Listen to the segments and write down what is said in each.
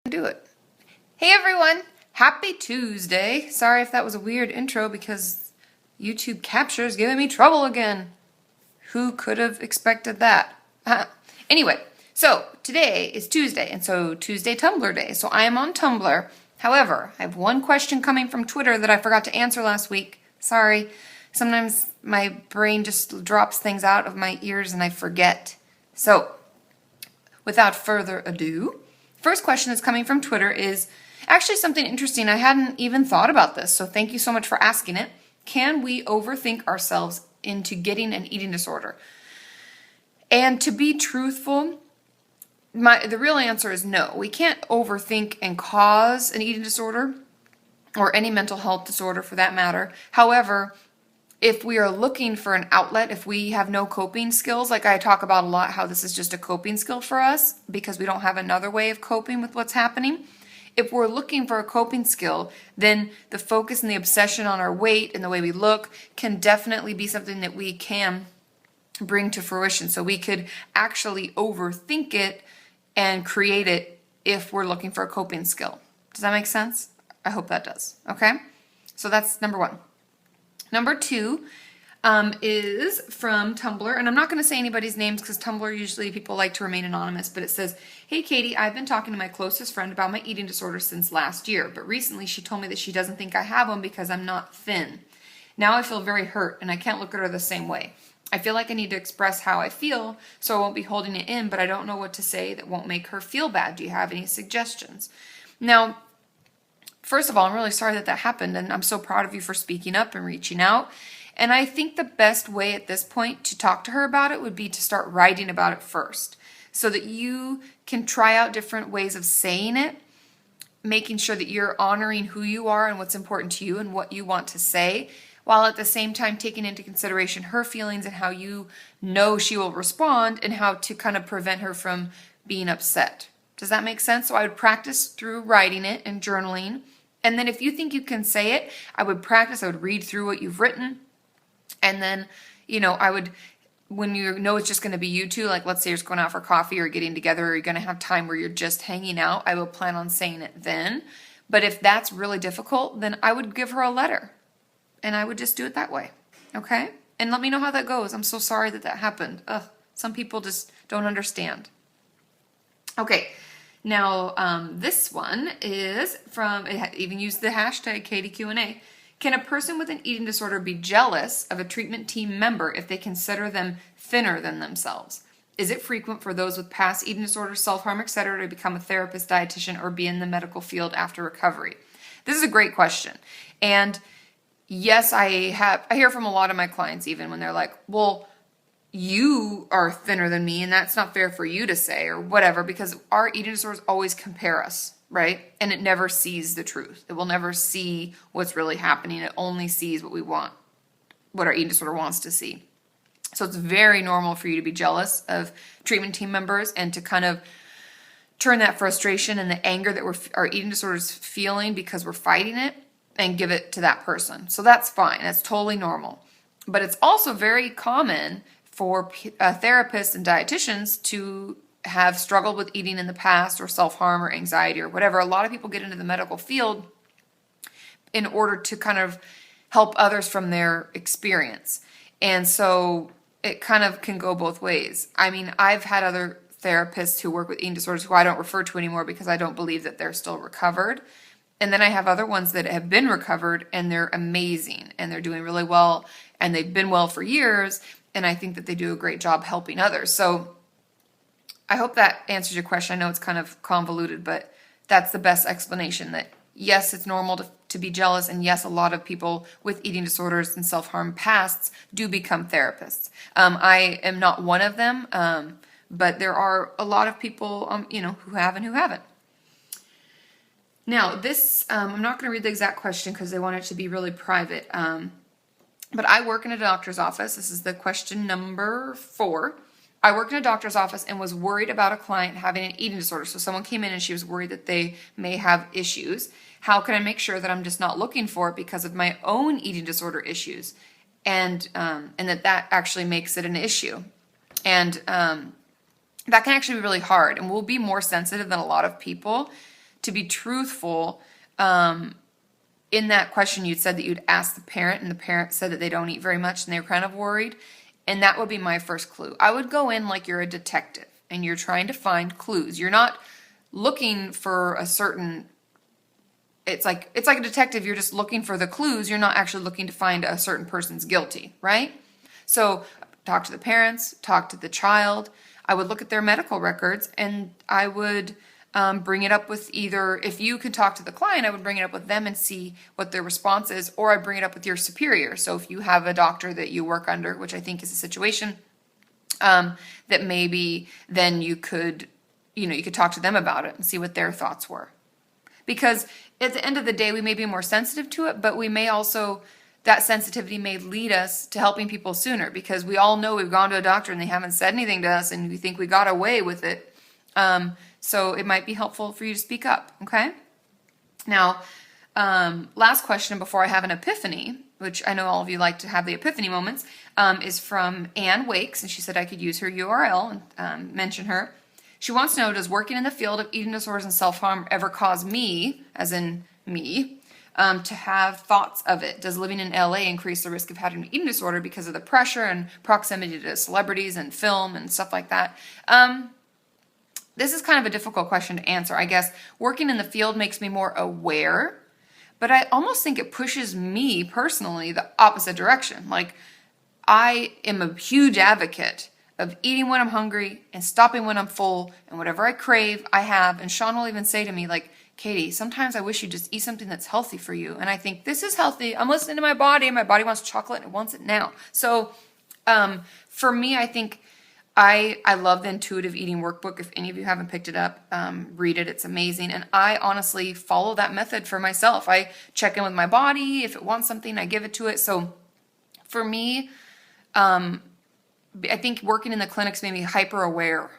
Do it. Hey everyone, happy Tuesday. Sorry if that was a weird intro because YouTube Capture is giving me trouble again. Who could have expected that? Anyway, so today is Tuesday, and so Tuesday Tumblr Day. So I am on Tumblr. However, I have one question coming from Twitter that I forgot to answer last week. Sorry. Sometimes my brain just drops things out of my ears and I forget. So, without further ado, first question that's coming from Twitter is actually something interesting. I hadn't even thought about this, so thank you so much for asking it. Can we overthink ourselves into getting an eating disorder? And to be truthful, the real answer is no. We can't overthink and cause an eating disorder or any mental health disorder for that matter. However, if we are looking for an outlet, if we have no coping skills, like I talk about a lot, how this is just a coping skill for us because we don't have another way of coping with what's happening. If we're looking for a coping skill, then the focus and the obsession on our weight and the way we look can definitely be something that we can bring to fruition. So we could actually overthink it and create it if we're looking for a coping skill. Does that make sense? I hope that does. Okay? So that's number one. Number two is from Tumblr, and I'm not going to say anybody's names because Tumblr usually people like to remain anonymous, but it says, "Hey Katie, I've been talking to my closest friend about my eating disorder since last year, but recently she told me that she doesn't think I have one because I'm not thin. Now I feel very hurt and I can't look at her the same way. I feel like I need to express how I feel so I won't be holding it in, but I don't know what to say that won't make her feel bad. Do you have any suggestions?" Now, first of all, I'm really sorry that happened, and I'm so proud of you for speaking up and reaching out. And I think the best way at this point to talk to her about it would be to start writing about it first so that you can try out different ways of saying it, making sure that you're honoring who you are and what's important to you and what you want to say, while at the same time taking into consideration her feelings and how you know she will respond and how to kind of prevent her from being upset. Does that make sense? So I would practice through writing it and journaling. And then if you think you can say it, I would practice. I would read through what you've written. And then, I would, when you know it's just going to be you two, like let's say you're just going out for coffee or getting together, or you're going to have time where you're just hanging out, I will plan on saying it then. But if that's really difficult, then I would give her a letter. And I would just do it that way. Okay? And let me know how that goes. I'm so sorry that happened. Some people just don't understand. Okay. Now, this one is from, it even used the hashtag KatieQ&A. Can a person with an eating disorder be jealous of a treatment team member if they consider them thinner than themselves? Is it frequent for those with past eating disorders, self-harm, etc., to become a therapist, dietitian, or be in the medical field after recovery? This is a great question. And yes, I hear from a lot of my clients even when they're like, well, you are thinner than me and that's not fair for you to say or whatever, because our eating disorders always compare us, right? And it never sees the truth. It will never see what's really happening. It only sees what we want, what our eating disorder wants to see. So it's very normal for you to be jealous of treatment team members and to kind of turn that frustration and the anger that our eating disorder is feeling because we're fighting it and give it to that person. So that's fine. That's totally normal. But it's also very common for therapists and dietitians to have struggled with eating in the past or self-harm or anxiety or whatever. A lot of people get into the medical field in order to kind of help others from their experience. And so it kind of can go both ways. I mean, I've had other therapists who work with eating disorders who I don't refer to anymore because I don't believe that they're still recovered. And then I have other ones that have been recovered and they're amazing and they're doing really well and they've been well for years. And I think that they do a great job helping others. So I hope that answers your question. I know it's kind of convoluted, but that's the best explanation that yes, it's normal to be jealous. And yes, a lot of people with eating disorders and self-harm pasts do become therapists. I am not one of them, but there are a lot of people, who have and who haven't. Now, this, I'm not going to read the exact question because they want it to be really private. But I work in a doctor's office. This is the question number 4. I worked in a doctor's office and was worried about a client having an eating disorder. So someone came in and she was worried that they may have issues. How can I make sure that I'm just not looking for it because of my own eating disorder issues? And that actually makes it an issue. And that can actually be really hard. And we'll be more sensitive than a lot of people to be truthful, in that question, you'd said that you'd ask the parent, and the parent said that they don't eat very much and they were kind of worried. And that would be my first clue. I would go in like you're a detective and you're trying to find clues. You're not looking for a certain, it's like a detective. You're just looking for the clues. You're not actually looking to find a certain person's guilty, right? So talk to the parents, talk to the child. I would look at their medical records, and I would bring it up with either, if you could talk to the client, I would bring it up with them and see what their response is, or I'd bring it up with your superior. So if you have a doctor that you work under, which I think is a situation, that maybe then you could talk to them about it and see what their thoughts were. Because at the end of the day, we may be more sensitive to it, but we may also, that sensitivity may lead us to helping people sooner, because we all know we've gone to a doctor and they haven't said anything to us and we think we got away with it. So it might be helpful for you to speak up, okay? Now, last question before I have an epiphany, which I know all of you like to have the epiphany moments, is from Ann Wakes, and she said I could use her URL and mention her. She wants to know, does working in the field of eating disorders and self-harm ever cause me, as in me, to have thoughts of it? Does living in LA increase the risk of having an eating disorder because of the pressure and proximity to celebrities and film and stuff like that? This is kind of a difficult question to answer. I guess working in the field makes me more aware, but I almost think it pushes me personally the opposite direction. Like, I am a huge advocate of eating when I'm hungry and stopping when I'm full, and whatever I crave, I have. And Sean will even say to me, like, Katie, sometimes I wish you'd just eat something that's healthy for you. And I think, this is healthy. I'm listening to my body, and my body wants chocolate and it wants it now. So for me, I think I love the Intuitive Eating Workbook. If any of you haven't picked it up, read it. It's amazing. And I honestly follow that method for myself. I check in with my body. If it wants something, I give it to it. So for me, I think working in the clinics made me hyper aware.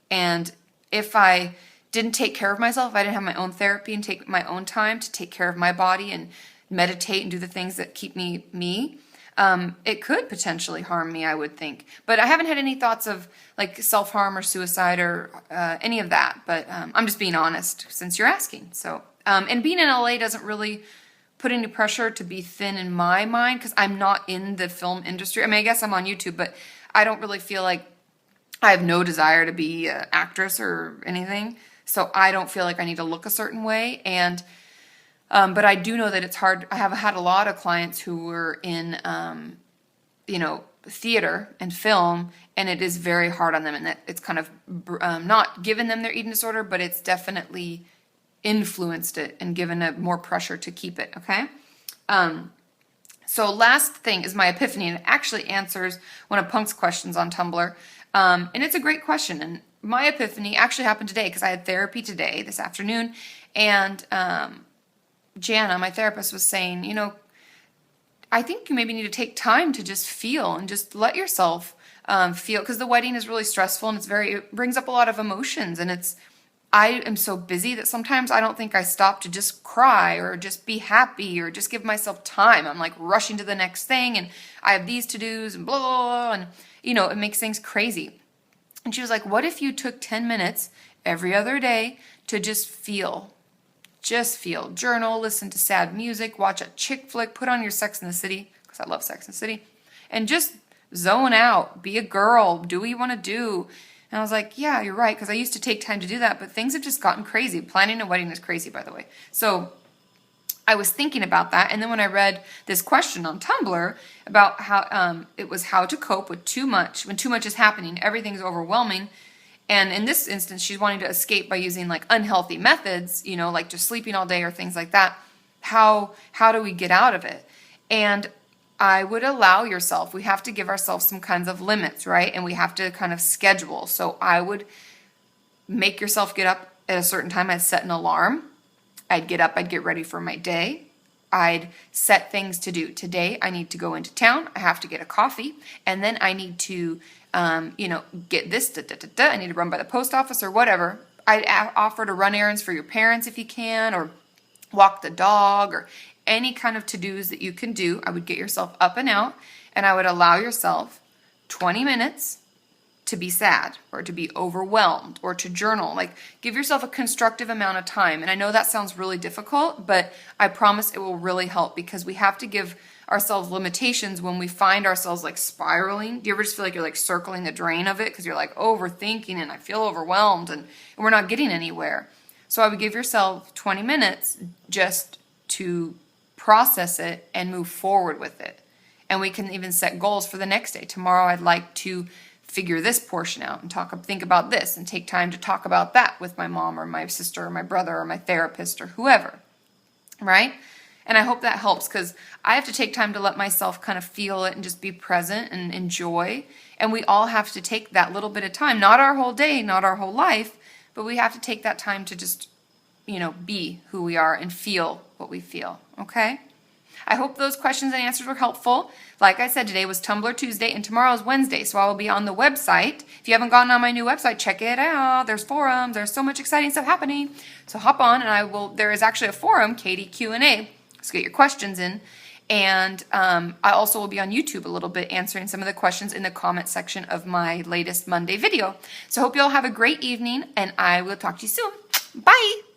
And if I didn't take care of myself, if I didn't have my own therapy and take my own time to take care of my body and meditate and do the things that keep me, it could potentially harm me, I would think. But I haven't had any thoughts of like self-harm or suicide or any of that. But I'm just being honest since you're asking. So, and being in LA doesn't really put any pressure to be thin in my mind, because I'm not in the film industry. I mean, I guess I'm on YouTube, but I don't really feel like I have no desire to be an actress or anything. So I don't feel like I need to look a certain way. And but I do know that it's hard. I have had a lot of clients who were in, theater and film, and it is very hard on them, and that it's kind of not given them their eating disorder, but it's definitely influenced it and given it more pressure to keep it, okay? So last thing is my epiphany, and it actually answers one of Punk's questions on Tumblr, and it's a great question. And my epiphany actually happened today, because I had therapy today, this afternoon, and Jana, my therapist, was saying, I think you maybe need to take time to just feel and just let yourself feel, because the wedding is really stressful and it brings up a lot of emotions, and I am so busy that sometimes I don't think I stop to just cry or just be happy or just give myself time. I'm like rushing to the next thing, and I have these to-dos and blah, blah, blah, and it makes things crazy. And she was like, what if you took 10 minutes every other day to just feel? Just feel. Journal, listen to sad music, watch a chick flick, put on your Sex and the City, because I love Sex and the City, and just zone out, be a girl, do what you want to do. And I was like, yeah, you're right, because I used to take time to do that, but things have just gotten crazy. Planning a wedding is crazy, by the way. So I was thinking about that, and then when I read this question on Tumblr about how it was how to cope with too much, when too much is happening, everything's overwhelming. And in this instance, she's wanting to escape by using like unhealthy methods, like just sleeping all day or things like that. How do we get out of it? And I would allow yourself, we have to give ourselves some kinds of limits, right? And we have to kind of schedule. So I would make yourself get up at a certain time. I'd set an alarm. I'd get up, I'd get ready for my day. I'd set things to do. Today, I need to go into town. I have to get a coffee. And then I need to get this, I need to run by the post office or whatever. I'd offer to run errands for your parents if you can, or walk the dog, or any kind of to-dos that you can do. I would get yourself up and out, and I would allow yourself 20 minutes to be sad or to be overwhelmed or to journal. Like, give yourself a constructive amount of time. And I know that sounds really difficult, but I promise it will really help, because we have to give ourselves limitations when we find ourselves like spiraling. Do you ever just feel like you're like circling the drain of it because you're like overthinking and I feel overwhelmed and we're not getting anywhere? So I would give yourself 20 minutes just to process it and move forward with it. And we can even set goals for the next day. Tomorrow I'd like to figure this portion out and think about this and take time to talk about that with my mom or my sister or my brother or my therapist or whoever, right? And I hope that helps, because I have to take time to let myself kind of feel it and just be present and enjoy. And we all have to take that little bit of time, not our whole day, not our whole life, but we have to take that time to just, be who we are and feel what we feel, okay? I hope those questions and answers were helpful. Like I said, today was Tumblr Tuesday and tomorrow is Wednesday, so I will be on the website. If you haven't gotten on my new website, check it out. There's forums. There's so much exciting stuff happening. So hop on, and there is actually a forum, Katie Q&A. So get your questions in. And I also will be on YouTube a little bit answering some of the questions in the comment section of my latest Monday video. So I hope you all have a great evening, and I will talk to you soon. Bye!